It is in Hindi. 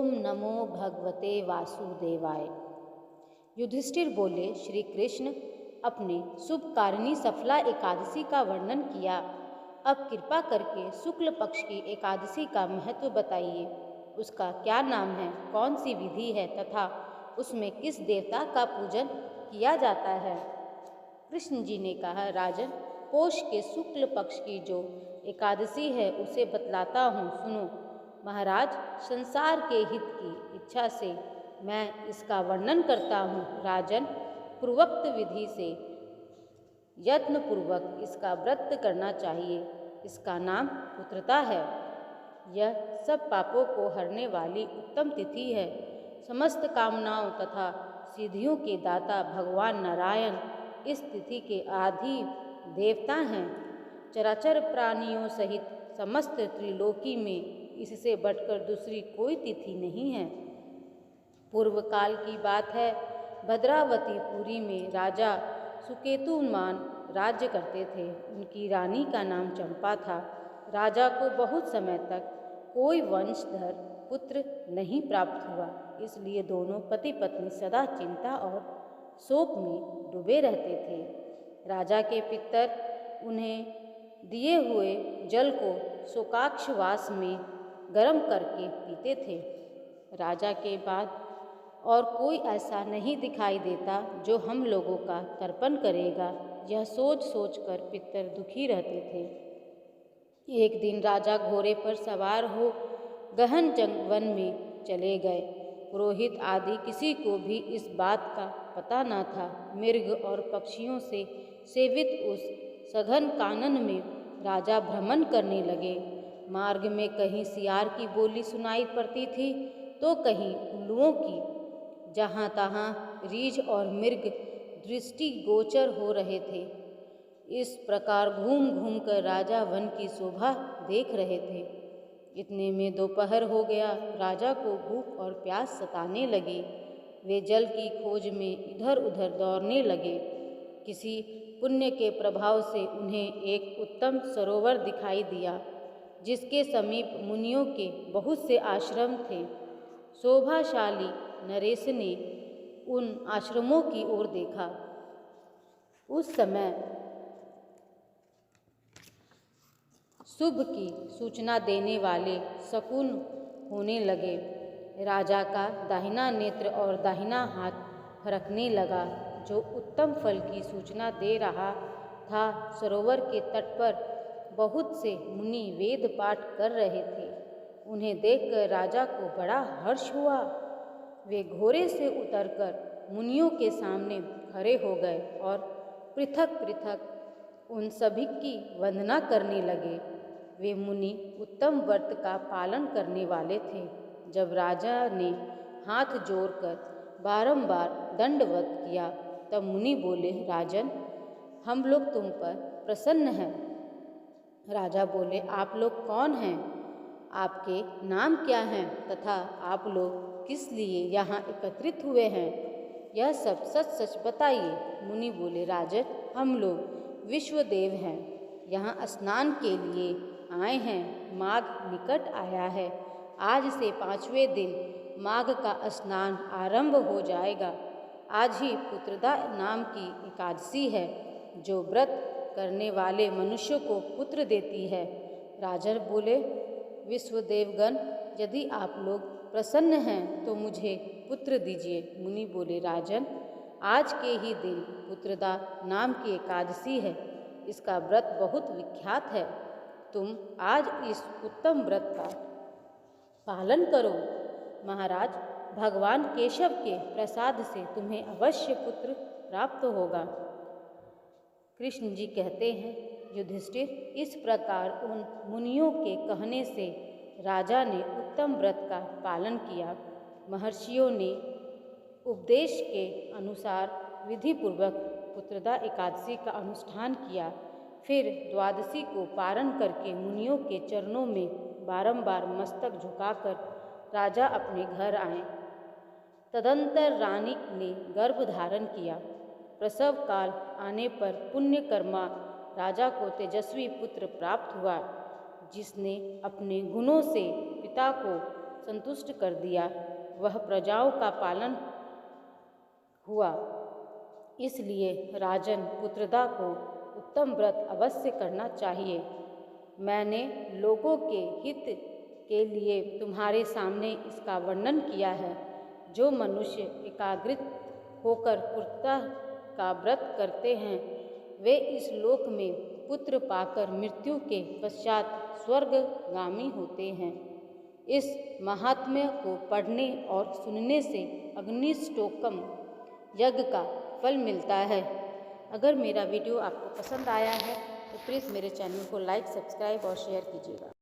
ओम नमो भगवते वासुदेवाय। युधिष्ठिर बोले, श्री कृष्ण अपने शुभकारिणी सफला एकादशी का वर्णन किया। अब कृपा करके शुक्ल पक्ष की एकादशी का महत्व बताइए। उसका क्या नाम है, कौन सी विधि है तथा उसमें किस देवता का पूजन किया जाता है। कृष्ण जी ने कहा, राजन, पौष के शुक्ल पक्ष की जो एकादशी है उसे बतलाता हूँ, सुनो। महाराज, संसार के हित की इच्छा से मैं इसका वर्णन करता हूँ। राजन, पूर्वोक्त विधि से यत्नपूर्वक इसका व्रत करना चाहिए। इसका नाम पुत्रता है। यह सब पापों को हरने वाली उत्तम तिथि है। समस्त कामनाओं तथा सिद्धियों के दाता भगवान नारायण इस तिथि के आदि देवता हैं। चराचर प्राणियों सहित समस्त त्रिलोकी में इससे बढ़कर दूसरी कोई तिथि नहीं है। पूर्व काल की बात है, भद्रावतीपुरी में राजा सुकेतुमान राज्य करते थे। उनकी रानी का नाम चंपा था। राजा को बहुत समय तक कोई वंशधर पुत्र नहीं प्राप्त हुआ, इसलिए दोनों पति पत्नी सदा चिंता और शोक में डूबे रहते थे। राजा के पितर उन्हें दिए हुए जल को शोकाक्षवास में गर्म करके पीते थे। राजा के बाद और कोई ऐसा नहीं दिखाई देता जो हम लोगों का तर्पण करेगा, यह सोच सोच कर पितर दुखी रहते थे। एक दिन राजा घोड़े पर सवार हो गहन वन में चले गए। पुरोहित आदि किसी को भी इस बात का पता न था। मृग और पक्षियों से सेवित उस सघन कानन में राजा भ्रमण करने लगे। मार्ग में कहीं सियार की बोली सुनाई पड़ती थी तो कहीं उल्लुओं की। जहाँ तहाँ रीछ और मृग दृष्टिगोचर हो रहे थे। इस प्रकार घूम घूम कर राजा वन की शोभा देख रहे थे। इतने में दोपहर हो गया। राजा को भूख और प्यास सताने लगे। वे जल की खोज में इधर उधर दौड़ने लगे। किसी पुण्य के प्रभाव से उन्हें एक उत्तम सरोवर दिखाई दिया, जिसके समीप मुनियों के बहुत से आश्रम थे। शोभाशाली नरेश ने उन आश्रमों की ओर देखा। उस समय शुभ की सूचना देने वाले शकुन होने लगे। राजा का दाहिना नेत्र और दाहिना हाथ फरकने लगा, जो उत्तम फल की सूचना दे रहा था। सरोवर के तट पर बहुत से मुनि वेद पाठ कर रहे थे। उन्हें देखकर राजा को बड़ा हर्ष हुआ। वे घोड़े से उतरकर मुनियों के सामने खड़े हो गए और पृथक पृथक उन सभी की वंदना करने लगे। वे मुनि उत्तम व्रत का पालन करने वाले थे। जब राजा ने हाथ जोड़कर बारंबार दंडवत किया, तब मुनि बोले, राजन, हम लोग तुम पर प्रसन्न हैं। राजा बोले, आप लोग कौन हैं? आपके नाम क्या हैं तथा आप लोग किस लिए यहाँ एकत्रित हुए हैं? यह सब सच सच बताइए। मुनि बोले, राजन, हम लोग विश्वदेव हैं, यहाँ स्नान के लिए आए हैं। माघ निकट आया है। आज से 5वें दिन माघ का स्नान आरंभ हो जाएगा। आज ही पुत्रदा नाम की एकादशी है, जो व्रत करने वाले मनुष्य को पुत्र देती है। राजा बोले, विश्वदेवगण, यदि आप लोग प्रसन्न हैं तो मुझे पुत्र दीजिए। मुनि बोले, राजन, आज के ही दिन पुत्रदा नाम की एकादशी है। इसका व्रत बहुत विख्यात है। तुम आज इस उत्तम व्रत का पालन करो। महाराज, भगवान केशव के प्रसाद से तुम्हें अवश्य पुत्र प्राप्त होगा। कृष्ण जी कहते हैं, युधिष्ठिर, इस प्रकार उन मुनियों के कहने से राजा ने उत्तम व्रत का पालन किया। महर्षियों ने उपदेश के अनुसार विधिपूर्वक पुत्रदा एकादशी का अनुष्ठान किया। फिर द्वादशी को पारण करके मुनियों के चरणों में बारंबार मस्तक झुकाकर राजा अपने घर आए। तदंतर रानी ने गर्भ धारण किया। प्रसव काल आने पर पुण्यकर्मा राजा को तेजस्वी पुत्र प्राप्त हुआ, जिसने अपने गुणों से पिता को संतुष्ट कर दिया। वह प्रजाओं का पालन हुआ। इसलिए राजन पुत्रदा को उत्तम व्रत अवश्य करना चाहिए। मैंने लोगों के हित के लिए तुम्हारे सामने इसका वर्णन किया है। जो मनुष्य एकाग्रित होकर पूर्णता का व्रत करते हैं वे इस लोक में पुत्र पाकर मृत्यु के पश्चात स्वर्गगामी होते हैं। इस महात्म्य को पढ़ने और सुनने से अग्निष्टोकम यज्ञ का फल मिलता है। अगर मेरा वीडियो आपको पसंद आया है तो प्लीज़ मेरे चैनल को लाइक, सब्सक्राइब और शेयर कीजिएगा।